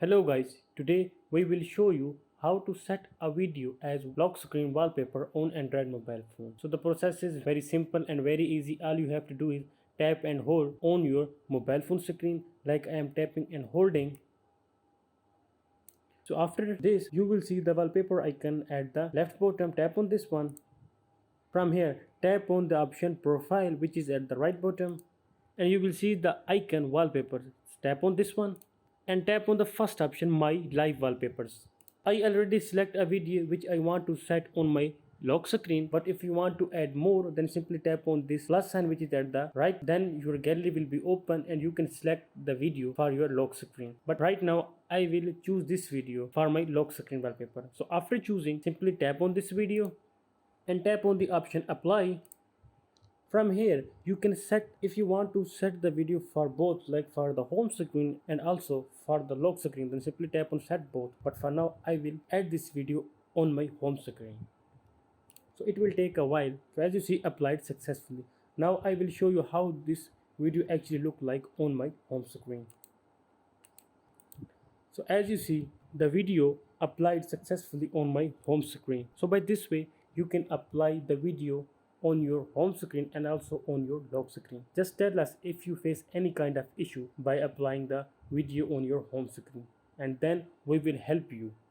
Hello guys, today we will show you how to set a video as lock screen wallpaper on Android mobile phone. So the process is very simple and very easy. All you have to do is tap and hold on your mobile phone screen like I am tapping and holding. So after this you will see the wallpaper icon at the left bottom. Tap on this one. From here tap on the option profile which is at the right bottom and you will see the icon wallpaper. Tap on this one and tap on the first option my live wallpapers. I already select a video which I want to set on my lock screen, but if you want to add more then simply tap on this plus sign which is at the right, then your gallery will be open and you can select the video for your lock screen. But right now I will choose this video for my lock screen wallpaper. So after choosing, simply tap on this video and tap on the option apply. From here you can set, if you want to set the video for both, like for the home screen and also for the lock screen, then simply tap on set both. But for now I will add this video on my home screen, so it will take a while. So as you see, applied successfully. Now I will show you how this video actually look like on my home screen. So as you see, the video applied successfully on my home screen. So by this way you can apply the video on your home screen and also on your lock screen. Just tell us if you face any kind of issue by applying the video on your home screen, and then we will help you.